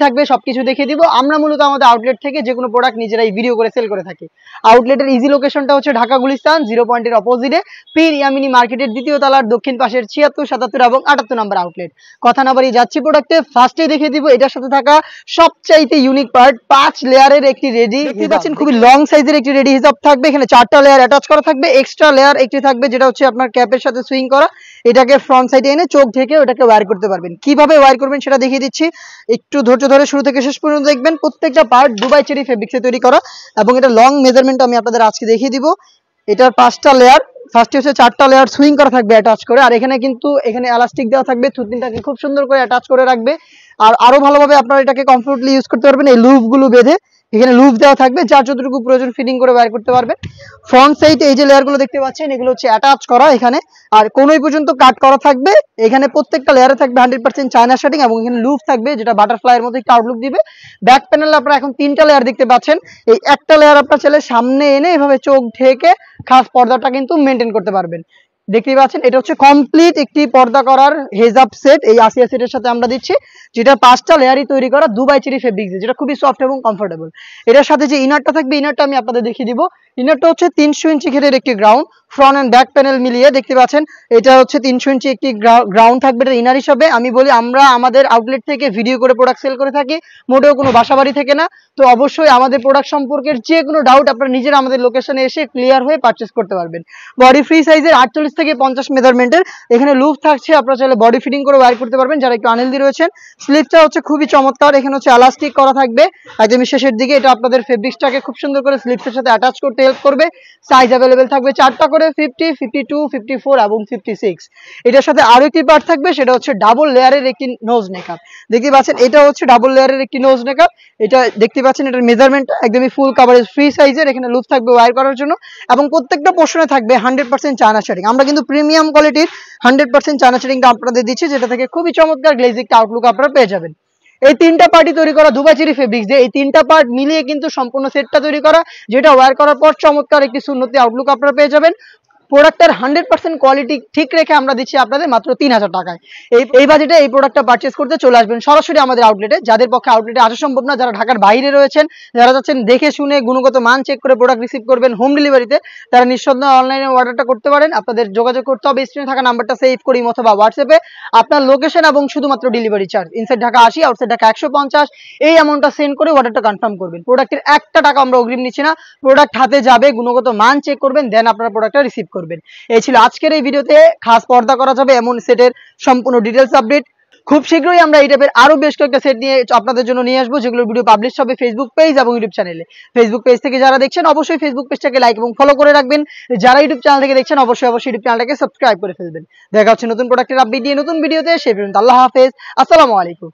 থাকবে সবকিছু দেখিয়ে দিব। আমরা মূলত আমাদের আউটলেট থেকে যে কোনো প্রোডাক্ট নিজেরাই ভিডিও করে সেল করে থাকি। আউটলেটের ইজি লোকেশনটা হচ্ছে ঢাকা গুলিস্তান 0 পয়েন্টের অপোজিটে পীর ইয়ামিনী মার্কেটের দ্বিতীয় তলার দক্ষিণ পাশের 76, 77 এবং 78 নম্বর আউটলেট। কথা না বাড়িয়ে যাচ্ছি প্রোডাক্টে, ফার্স্টে দেখিয়ে দিব এটার সাথে থাকা সবচাইতে ইউনিক পার্ট 5 লেয়ারের একটি রেডি দেখতে পাচ্ছেন, খুবই লং সাইজের একটি রেডি হিজাব থাকবে। এখানে 4টা লেয়ার অ্যাটাচ করা থাকবে, এক্সট্রা লেয়ার একটি থাকবে যেটা হচ্ছে আপনার ক্যাপের সাথে সুইং করা। এটাকে ফ্রন্ট সাইডে এনে চোখ ঢেকে ওটাকে ওয়্যার করতে পারবেন। কিভাবে ওয়্যার করবেন সেটা দেখিয়ে দিচ্ছি, একটু ধৈর্য ধরে শুরু থেকে শেষ পর্যন্ত দেখবেন। প্রত্যেকটা পার্ট দুবাই চেরি ফেব্রিক্সে তৈরি করা এবং এটা লং মেজারমেন্ট আমি আপনাদের আজকে দেখিয়ে দিব। এটার 5টা লেয়ার, ফার্স্টে হচ্ছে 4টা লেয়ার সুইং করা থাকবে অ্যাটাচ করে, আর এখানে কিন্তু এখানে এলাস্টিক দেওয়া থাকবে, থুতনিটাকে খুব সুন্দর করে অ্যাটাচ করে রাখবে। আর আরো ভালোভাবে আপনারা এটাকে কমফোর্টলি ইউজ করতে পারবেন এই লুপ গুলো বেঁধে। এখানে লুপ দেওয়া থাকবে, যার যতটুকু প্রয়োজন ফিটিং করে বের করতে পারবেন। ফ্রন্ট সাইডে এই যে লেয়ার গুলো দেখতে পাচ্ছেন এগুলো হচ্ছে অ্যাটাচ করা এখানে, আর কোনোই পর্যন্ত কাট করা থাকবে। এখানে প্রত্যেকটা লেয়ারে থাকবে 100% চায়না শার্টিং এবং এখানে লুপ থাকবে যেটা বাটারফ্লাই এর মতো একটা আউটলুক দিবে। ব্যাক প্যানেলে আপনারা এখন 3টা লেয়ার দেখতে পাচ্ছেন। এই একটা লেয়ার আপনারা চাইলে সামনে এনে এভাবে চোখ ঢেকে খাস পর্দাটা কিন্তু মেনটেন করতে পারবেন। দেখতেই পাচ্ছেন এটা হচ্ছে কমপ্লিট একটি পর্দা করার হেজাব সেট, এই আসিয়া সেটের সাথে আমরা দিচ্ছি, যেটা 5টা লেয়ারই তৈরি করা দুবাই চেরি ফেব্রিক্স, যেটা খুবই সফট এবং কমফোর্টেবল। এটার সাথে যে ইনারটা থাকবে, ইনারটা আমি আপনাদের দেখিয়ে দিব। ইনারটা হচ্ছে 300 ইঞ্চি ঘেরের একটি ground, front end back panel মিলিয়ে দেখতে পাচ্ছেন এটা হচ্ছে 300 ইঞ্চি একটি গ্রাউন্ড থাকবে এটা ইনার হিসাবে। আমি বলি আমরা আমাদের আউটলেট থেকে ভিডিও করে প্রোডাক্ট সেল করে থাকি, মোটেও কোনো বাসাবাড়ি থেকে না। তো অবশ্যই আমাদের প্রোডাক্ট সম্পর্কের যে কোনো ডাউট আপনারা নিজেরা আমাদের লোকেশনে এসে ক্লিয়ার হয়ে পারচেস করতে পারবেন। বডি ফ্রি সাইজের 48 থেকে 50 মেজারমেন্টের এখানে লুপ থাকছে, আপনারা চাইলে বডি ফিটিং করে ওয়্যার করতে পারবেন যারা একটু আনহেলদি রয়েছেন। স্লিভটা হচ্ছে খুবই চমৎকার, এখানে হচ্ছে এলাস্টিক করা থাকবে একদমই শেষের দিকে, এটা আপনাদের ফেব্রিক্সটাকে খুব সুন্দর করে স্লিভসের সাথে অ্যাটাচ করতে হেল্প করবে। সাইজ অ্যাভেলেবেল থাকবে 4টা করে, 50, 52, 54 এবং 56। এটার সাথে আরো একটি পার্ট থাকবে, সেটা হচ্ছে ডাবল লেয়ারের একটি নোজ নেকআপ। দেখতে পাচ্ছেন এটা হচ্ছে ডাবল লেয়ারের একটি নোজ নেকআপ। এটা দেখতে পাচ্ছেন এটার মেজারমেন্ট একদমই ফুল কভারেজ ফ্রি সাইজের, এখানে লুপ থাকবে ওয়্যার করার জন্য এবং প্রত্যেকটা পোর্শনে থাকবে 100% চায়না শার্টিং। আমরা কিন্তু প্রিমিয়াম কোয়ালিটির 100% চায়না শার্টিংটা আপনাদের দিচ্ছি, যেটা থেকে খুবই চমৎকার গ্লেজিং আউটলুক আপনারা পেয়ে যাবেন। এই 3টা পার্টি তৈরি করা দুবাই চেরি ফেব্রিক্স দিয়ে, এই 3টা পার্ট মিলিয়ে কিন্তু সম্পূর্ণ সেটটা তৈরি করা, যেটা ওয়্যার করার পর চমৎকার একটি সুন্নতি আউটলুক আপনারা পেয়ে যাবেন। প্রোডাক্টের 100% কোয়ালিটি ঠিক রেখে আমরা দিচ্ছি আপনাদের মাত্র 3000 টাকায়। এই বাজেটে এই প্রোডাক্টটা পারচেজ করতে চলে আসবেন সরাসরি আমাদের আউটলেটে। যাদের পক্ষে আউটলেটে আসা সম্ভব না, যারা ঢাকার বাইরে রয়েছেন, যারা যাচ্ছেন দেখে শুনে গুণগত মান চেক করে প্রোডাক্ট রিসিভ করবেন হোম ডেলিভারিতে, তারা নিঃসন্দেহে অনলাইনে অর্ডারটা করতে পারেন। আপনাদের যোগাযোগ করতে হবে স্ক্রিনে থাকা নাম্বারটা সেভ করি অথবা হোয়াটসঅ্যাপে আপনার লোকেশন এবং শুধুমাত্র delivery charge, inside Dhaka 80, outside Dhaka 150, এই অ্যামাউন্টটা সেন্ড করে অর্ডারটা কনফার্ম করবেন। প্রোডাক্টের 1টা টাকা আমরা অগ্রিম নিচ্ছি না, প্রোডাক্ট হাতে যাবে, গুণগত মান চেক করবেন, দেন আপনারা প্রোডাক্টটা রিসিভ করবেন। এই ছিল আজকের এই ভিডিওতে খাস পর্দা করা যাবে এমন সেটের সম্পূর্ণ ডিটেলস আপডেট। খুব শীঘ্রই আমরা এই টাইপের আরো বেশ কয়েকটা সেট নিয়ে আপনাদের জন্য নিয়ে আসবো, যেগুলোর ভিডিও পাবলিশ হবে ফেসবুক পেজ এবং ইউটিউব চ্যানেলে। ফেসবুক পেজ থেকে যারা দেখছেন অবশ্যই ফেসবুক পেজটাকে লাইক এবং ফলো করে রাখবেন, যারা ইউটিউব চ্যানেল থেকে দেখছেন অবশ্যই ইউটিউব চ্যানেলটাকে সাবস্ক্রাইব করে ফেলবেন। দেখা হচ্ছে নতুন প্রোডাক্টের আপডেট নিয়ে নতুন ভিডিওতে, সে পর্যন্ত আল্লাহ হাফেজ, আসসালামু আলাইকুম।